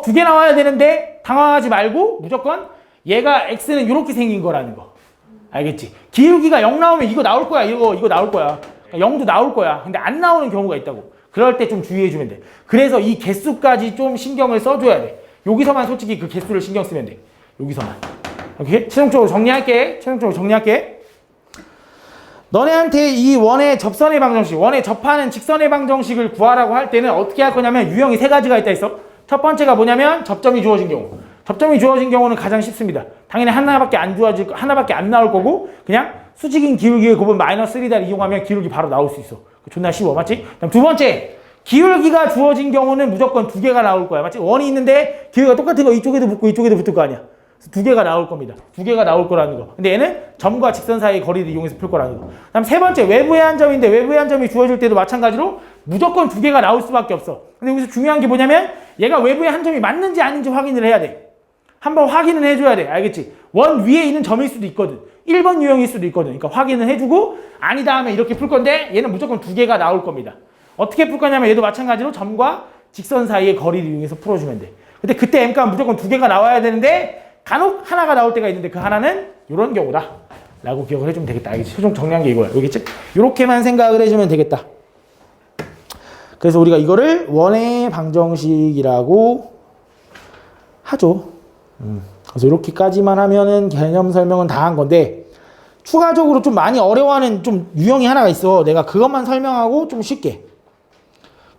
두 개 나와야 되는데 당황하지 말고 무조건 얘가 x는 이렇게 생긴 거라는 거. 알겠지? 기울기가 0 나오면 이거 나올 거야. 이거 나올 거야. 0도 나올 거야. 근데 안 나오는 경우가 있다고. 그럴 때 좀 주의해주면 돼. 그래서 이 개수까지 좀 신경을 써줘야 돼. 여기서만 솔직히 그 개수를 신경 쓰면 돼. 여기서만. 오케이? 최종적으로 정리할게. 너네한테 이 원의 접선의 방정식, 원에 접하는 직선의 방정식을 구하라고 할 때는 어떻게 할 거냐면 유형이 3가지가 있다 했어. 첫 번째가 뭐냐면 접점이 주어진 경우. 접점이 주어진 경우는 가장 쉽습니다. 당연히 하나밖에 안 나올 거고 그냥 수직인 기울기의 곱은 -1을 이용하면 기울기 바로 나올 수 있어. 존나 쉬워. 맞지? 그다음 두 번째, 기울기가 주어진 경우는 무조건 2개가 나올 거야. 맞지? 원이 있는데 기울기가 똑같은 거 이쪽에도 붙고 이쪽에도 붙을 거 아니야. 2개가 나올 겁니다. 2개가 나올 거라는 거. 근데 얘는 점과 직선 사이의 거리를 이용해서 풀 거라는 거. 그다음 세 번째, 외부의 한 점인데 외부의 한 점이 주어질 때도 마찬가지로 무조건 2개가 나올 수밖에 없어. 근데 여기서 중요한 게 뭐냐면 얘가 외부의 한 점이 맞는지 아닌지 확인을 해야 돼. 한번 확인은 해줘야 돼. 알겠지? 원 위에 있는 점일 수도 있거든. 1번 유형일 수도 있거든. 그러니까 확인을 해주고 아니다 하면 이렇게 풀 건데 얘는 무조건 2개가 나올 겁니다. 어떻게 풀 거냐면 얘도 마찬가지로 점과 직선 사이의 거리를 이용해서 풀어주면 돼. 근데 그때 M값 무조건 2개가 나와야 되는데 간혹 하나가 나올 때가 있는데 그 하나는 이런 경우다 라고 기억을 해주면 되겠다. 알겠지? 최종 정리한 게 이거야. 알겠지? 이렇게만 생각을 해주면 되겠다. 그래서 우리가 이거를 원의 방정식이라고 하죠. 그래서 이렇게까지만 하면은 개념 설명은 다 한 건데 추가적으로 좀 많이 어려워하는 좀 유형이 하나가 있어. 내가 그것만 설명하고 좀 쉽게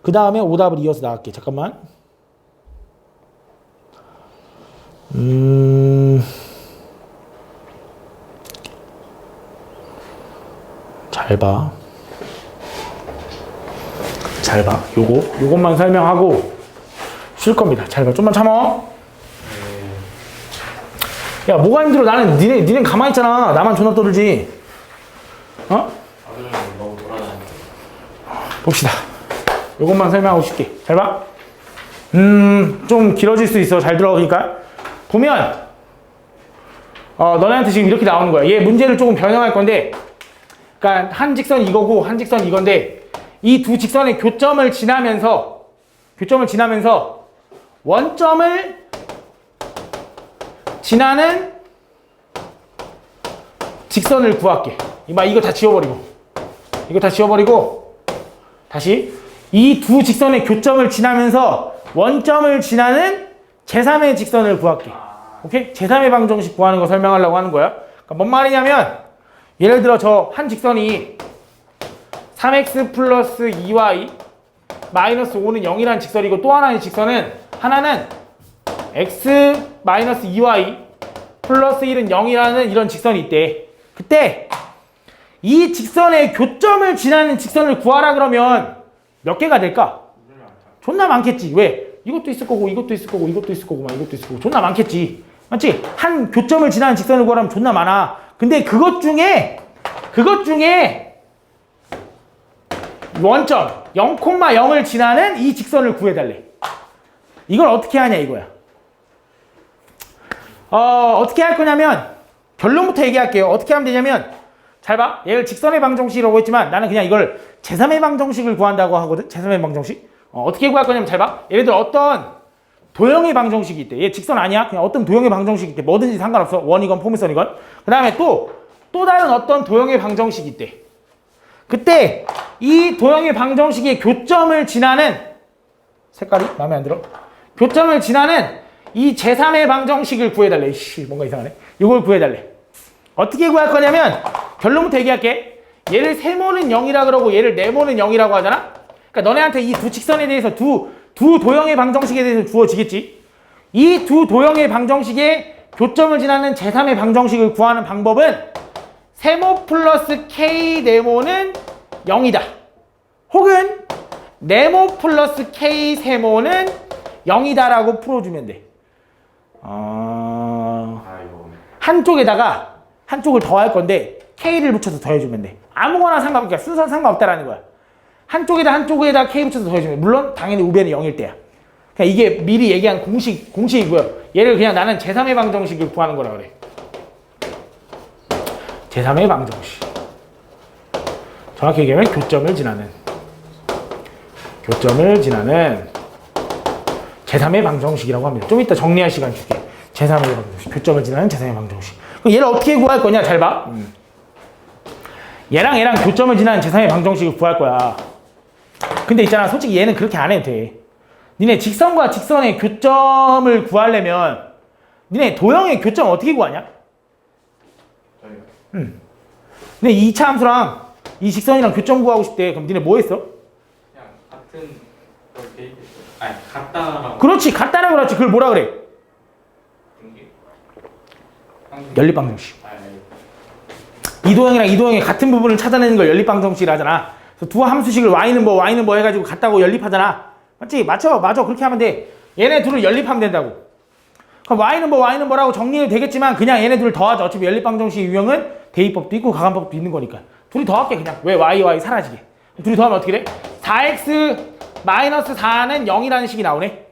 그 다음에 오답을 이어서 나갈게. 잠깐만. 잘 봐. 요것만 설명하고 쉴 겁니다. 잘 봐. 좀만 참어. 야, 뭐가 힘들어? 나는 니네 가만히 있잖아. 나만 존나 떠들지. 아들은 너무 돌아다니는. 봅시다. 요것만 설명하고 쉽게. 잘 봐. 좀 길어질 수 있어. 잘 들어가니까. 보면 너네한테 지금 이렇게 나오는 거야. 얘 문제를 조금 변형할 건데 그러니까 한 직선 이거고 한 직선 이건데 이 두 직선의 교점을 지나면서 원점을 지나는 직선을 구할게. 이거 다 지워버리고 다시 이 두 직선의 교점을 지나면서 원점을 지나는 제3의 직선을 구할게. 오케이? 제3의 방정식 구하는 거 설명하려고 하는 거야. 그러니까 뭔 말이냐면 예를 들어 저 한 직선이 3x 플러스 2y 마이너스 5는 0이라는 직선이고 또 하나의 직선은 하나는 x 마이너스 2y 플러스 1은 0이라는 이런 직선이 있대. 그때 이 직선의 교점을 지나는 직선을 구하라 그러면 몇 개가 될까? 존나 많겠지. 왜? 이것도 있을 거고 이것도 있을 거고 이것도 있을 거고 막 이것도 있을 거고 존나 많겠지. 맞지? 한 교점을 지나는 직선을 구하라면 존나 많아. 근데 그것 중에 원점 0,0을 지나는 이 직선을 구해달래. 이걸 어떻게 하냐 이거야. 어떻게 할 거냐면 결론부터 얘기할게요. 어떻게 하면 되냐면 잘 봐. 얘를 직선의 방정식이라고 했지만 나는 그냥 이걸 제3의 방정식을 구한다고 하거든. 제3의 방정식. 어떻게 구할 거냐면 잘 봐. 예를 들어 어떤 도형의 방정식이 있대. 얘 직선 아니야. 그냥 어떤 도형의 방정식이 있대. 뭐든지 상관없어. 원이건 포물선이건. 그 다음에 또 다른 어떤 도형의 방정식이 있대. 그때 이 도형의 방정식의 교점을 지나는 색깔이 마음에 안 들어? 교점을 지나는 이 제3의 방정식을 구해달래. 뭔가 이상하네. 이걸 구해달래. 어떻게 구할 거냐면 결론부터 얘기할게. 얘를 세모는 0이라 그러고 얘를 네모는 0이라고 하잖아? 그러니까 너네한테 이 두 직선에 대해서 두 도형의 방정식에 대해서 주어지겠지? 이 두 도형의 방정식의 교점을 지나는 제3의 방정식을 구하는 방법은 세모 플러스 K 네모는 0이다. 혹은 네모 플러스 K 세모는 0이다 라고 풀어주면 돼. 이거 한쪽을 더할 건데 K를 붙여서 더해주면 돼. 아무거나 상관없으니까 순서는 상관없다라는 거야. 한쪽에다 K 붙여서 더해주면 물론 당연히 우변이 0일 때야. 그러니까 이게 미리 얘기한 공식이고요. 얘를 그냥 나는 제3의 방정식을 구하는 거라 그래. 제3의 방정식. 정확히 얘기하면 교점을 지나는 제3의 방정식이라고 합니다. 좀 이따 정리할 시간 줄게. 제3의 방정식. 교점을 지나는 제3의 방정식. 그럼 얘를 어떻게 구할 거냐? 잘 봐. 얘랑 교점을 지나는 제3의 방정식을 구할 거야. 근데 있잖아, 솔직히 얘는 그렇게 안 해도 돼. 니네 직선과 직선의 교점을 구하려면 니네 도형의 교점 어떻게 구하냐? 저희가 근데 2차 함수랑 이 직선이랑 교점 구하고 싶대. 그럼 니네 뭐 했어? 그냥 같은 걸 대입했어요. 아니 같다라고. 그렇지, 같다라고 그랬지. 그걸 뭐라 그래? 분기. 연립방정식. 네. 이 도형이랑 이 도형의 같은 부분을 찾아내는 걸 연립방정식이라 하잖아. 그래서 두 함수식을 y는 뭐 해가지고 같다고 연립하잖아. 맞지? 맞아. 그렇게 하면 돼. 얘네 둘을 연립하면 된다고. 그럼 y는 뭐라고 정리해도 되겠지만 그냥 얘네 둘을 더하자. 어차피 연립방정식 유형은 대입법도 있고 가감법도 있는 거니까. 둘이 더할게 그냥. 왜 y 사라지게. 둘이 더하면 어떻게 돼? 4x 마이너스 4는 0이라는 식이 나오네.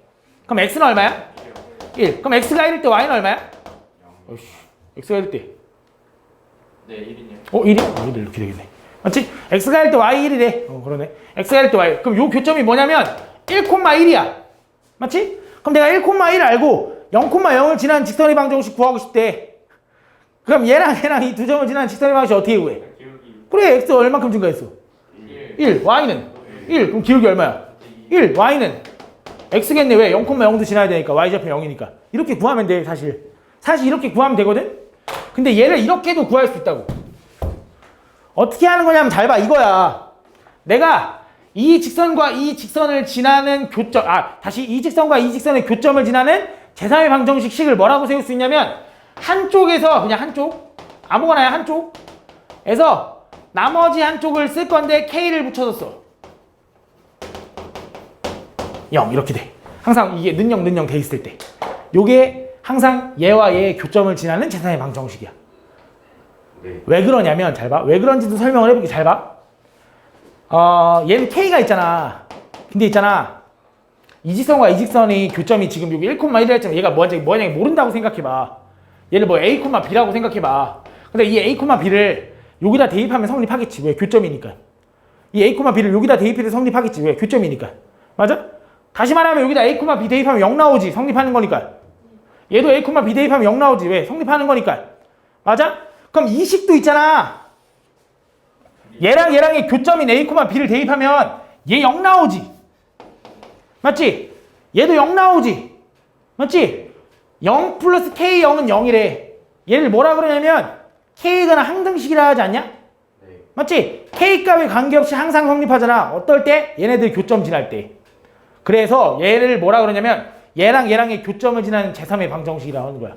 그럼 x는 얼마야? 1. 그럼 x가 1일 때 y는 얼마야? 어이씨, x가 1일 때. 네 1이요. 1이야? 1이 이렇게 되겠네. 맞지? x가 1일 때 y 1이래. 그러네. x가 1일 때 y. 그럼 요 교점이 뭐냐면 1,1이야. 맞지? 그럼 내가 1,1을 알고 0,0을 지난 직선의 방정식 구하고 싶대. 그럼 얘랑 이 두 점을 지난 직선의 방정식 어떻게 구해? 기울기 그래, x 얼마큼 증가했어? 1. y는? 1. 그럼 기울기 얼마야? 1. y는? x겠네. 왜? 0,0도 지나야 되니까. y좌표 0이니까. 이렇게 구하면 돼, 사실. 사실 이렇게 구하면 되거든? 근데 얘를 이렇게도 구할 수 있다고. 어떻게 하는 거냐면 잘 봐. 이거야. 내가 이 직선과 이 직선을 지나는 교점, 다시 이 직선과 이 직선의 교점을 지나는 제3의 방정식 식을 뭐라고 세울 수 있냐면 한쪽에서 그냥 한쪽, 아무거나야 한쪽에서 나머지 한쪽을 쓸 건데 K를 붙여서 써. 0 이렇게 돼. 항상 이게 는0 돼 있을 때. 요게 항상 얘와 얘의 교점을 지나는 제3의 방정식이야. 네. 왜 그러냐면 잘 봐. 왜 그런지도 설명을 해볼게. 잘 봐. 얘는 K가 있잖아. 근데 있잖아. 이 직선과 이 직선의 교점이 지금 여기 1,1을 했지만 얘가 뭐냐고 모른다고 생각해봐. 얘를 뭐 A, B라고 생각해봐. 근데 이 A, B를 여기다 대입하면 성립하겠지. 왜? 교점이니까. 이 A, B를 여기다 대입해도 성립하겠지. 왜? 교점이니까. 맞아? 다시 말하면 여기다 A, B 대입하면 0 나오지. 성립하는 거니까. 얘도 A, B 대입하면 0 나오지. 왜? 성립하는 거니까. 맞아? 그럼 이 식도 있잖아. 얘랑의 교점인 A, B를 대입하면 얘 0 나오지. 맞지? 얘도 0 나오지. 맞지? 0 플러스 K0은 0이래. 얘를 뭐라 그러냐면 K가 항등식이라 하지 않냐? 네. 맞지? K값에 관계없이 항상 성립하잖아. 어떨 때? 얘네들 교점 지날 때. 그래서 얘를 뭐라 그러냐면 얘랑의 교점을 지나는 제3의 방정식이라고 하는 거야.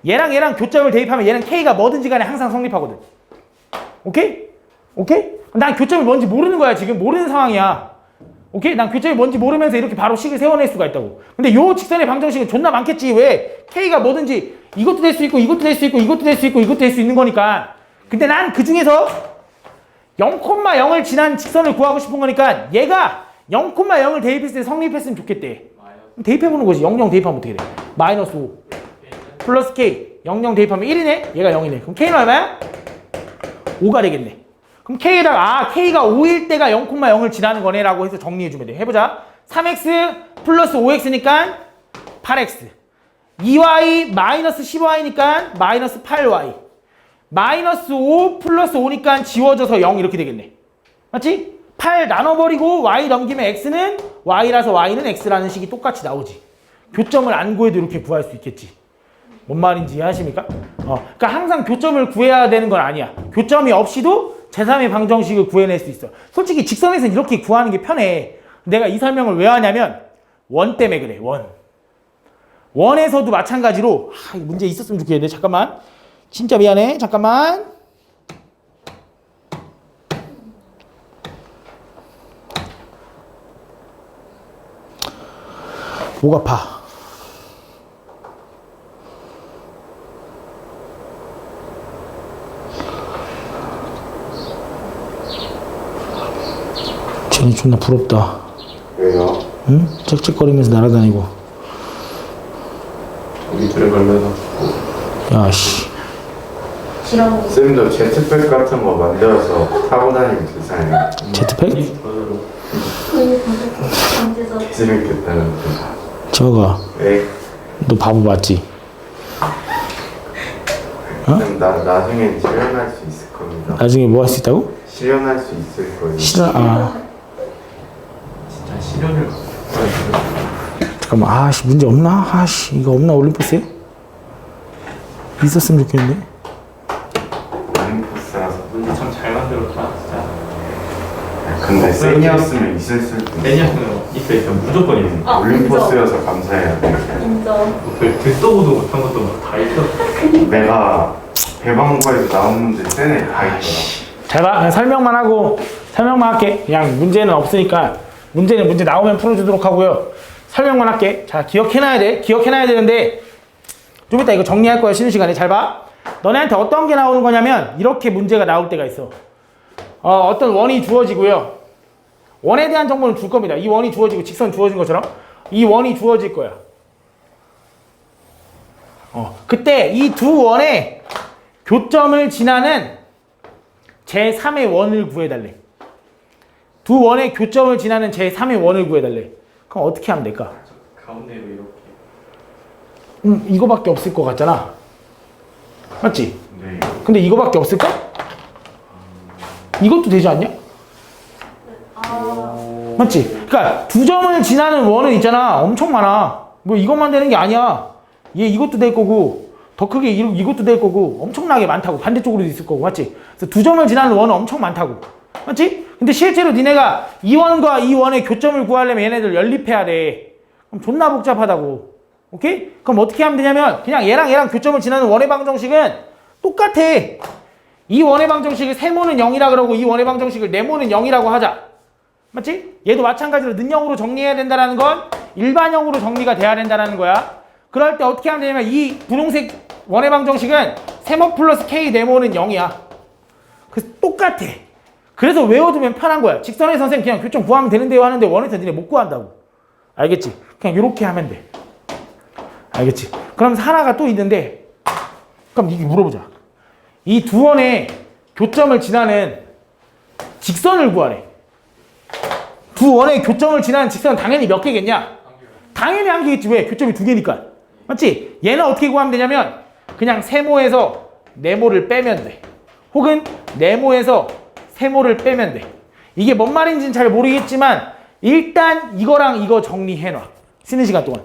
얘랑 교점을 대입하면 얘는 K가 뭐든지 간에 항상 성립하거든. 오케이? 난 교점이 뭔지 모르는 거야. 지금 모르는 상황이야. 오케이? 난 교점이 뭔지 모르면서 이렇게 바로 식을 세워낼 수가 있다고. 근데 요 직선의 방정식은 존나 많겠지. 왜? K가 뭐든지 이것도 될 수 있고 이것도 될 수 있고 이것도 될 수 있고 이것도 될 수 있는 거니까. 근데 난 그 중에서 0,0을 지난 직선을 구하고 싶은 거니까 얘가 0,0을 대입했을 때 성립했으면 좋겠대. 대입해보는 거지. 0 대입하면 어떻게 돼? 마이너스 5 플러스 K 0 대입하면 1이네? 얘가 0이네. 그럼 K는 얼마야? 5가 되겠네. 그럼 K에다가 K가 5일 때가 0,0을 지나는 거네 라고 해서 정리해주면 돼. 해보자. 3x 플러스 5x니까 8x 2y 마이너스 15y니까 마이너스 8y 마이너스 5 플러스 5니까 지워져서 0 이렇게 되겠네. 맞지? 8 나눠버리고 y 넘기면 x는 y라서 y는 x라는 식이 똑같이 나오지. 교점을 안 구해도 이렇게 구할 수 있겠지. 뭔 말인지 이해하십니까? 그러니까 항상 교점을 구해야 되는 건 아니야. 교점이 없이도 제3의 방정식을 구해낼 수 있어. 솔직히 직선에서는 이렇게 구하는 게 편해. 내가 이 설명을 왜 하냐면 원 때문에 그래. 원에서도 마찬가지로 이 문제 있었으면 좋겠는데 잠깐만. 진짜 미안해. 잠깐만. 목 아파. 쟤는 존나 부럽다. 왜요? 응? 짹짹거리면서 날아다니고. 우리 들어갈래서 야씨. 쌤도 제트백 같은 거 만들어서 타고 다니면 세상에 제트팩? 재밌겠다는데. 저거 에? 너 바보 맞지? 쌤 나중에 실현할 수 있을 겁니다. 나중에 뭐 할 수 있다고? 실현할 수 있을 거예요. 실현 진짜 실현을 잠깐만 아씨 문제 없나? 아씨 이거 없나 올림포스에? 있었으면 좋겠는데. 올림포스라서. 문제 참 잘 만들었다 진짜. 근데 쌤이었으면 있을 수도 있어. 내년은 있어 무조건 있는 거. 올림포스여서 감사해야 돼. 인정. 듣도 보도 못한 것도 막다 있어. 내가 배방구에서 나온 문제 쌤에 다 있더라. 잘 봐. 그냥 설명만 하고 설명만 할게. 그냥 문제는 없으니까 문제는 문제 나오면 풀어주도록 하고요. 설명만 할게. 자 기억해놔야 돼. 기억해놔야 되는데 좀 이따 이거 정리할 거야. 쉬는 시간에. 잘 봐. 너네한테 어떤 게 나오는 거냐면 이렇게 문제가 나올 때가 있어. 어떤 원이 주어지고요. 원에 대한 정보는 줄 겁니다. 이 원이 주어지고 직선 주어진 것처럼 이 원이 주어질 거야. 그때 이 두 원의 교점을 지나는 제3의 원을 구해달래. 두 원의 교점을 지나는 제3의 원을 구해달래. 그럼 어떻게 하면 될까? 가운데로 이렇게. 이거밖에 없을 것 같잖아. 맞지? 네. 근데 이거밖에 없을까? 이것도 되지 않냐? 맞지? 그러니까 두 점을 지나는 원은 있잖아. 엄청 많아. 뭐 이것만 되는 게 아니야. 얘 이것도 될 거고 더 크게 이것도 될 거고 엄청나게 많다고. 반대쪽으로도 있을 거고. 맞지? 그래서 두 점을 지나는 원은 엄청 많다고. 맞지? 근데 실제로 니네가 이 원과 이 원의 교점을 구하려면 얘네들 연립해야 돼. 그럼 존나 복잡하다고. 오케이? 그럼 어떻게 하면 되냐면 그냥 얘랑 교점을 지나는 원의 방정식은 똑같아. 이 원의 방정식을 세모는 0이라 그러고 이 원의 방정식을 네모는 0이라고 하자. 맞지? 얘도 마찬가지로 는형으로 정리해야 된다는 건 일반형으로 정리가 돼야 된다는 거야. 그럴 때 어떻게 하면 되냐면 이 분홍색 원의 방정식은 세모 플러스 k 네모는 0이야. 그래서 똑같아. 그래서 외워두면 편한 거야. 직선의 선생 그냥 교점 구하면 되는데요 하는데 원에서 니네 못 구한다고. 알겠지? 그냥 이렇게 하면 돼. 알겠지? 그럼 하나가 또 있는데 그럼 이게 물어보자. 이 두 원의 교점을 지나는 직선을 구하래. 두 원의 교점을 지나는 직선은 당연히 몇 개겠냐? 당연히 한 개겠지. 왜? 교점이 두 개니까. 맞지? 얘는 어떻게 구하면 되냐면 그냥 세모에서 네모를 빼면 돼. 혹은 네모에서 세모를 빼면 돼. 이게 뭔 말인지는 잘 모르겠지만 일단 이거랑 이거 정리해놔. 쉬는 시간 동안.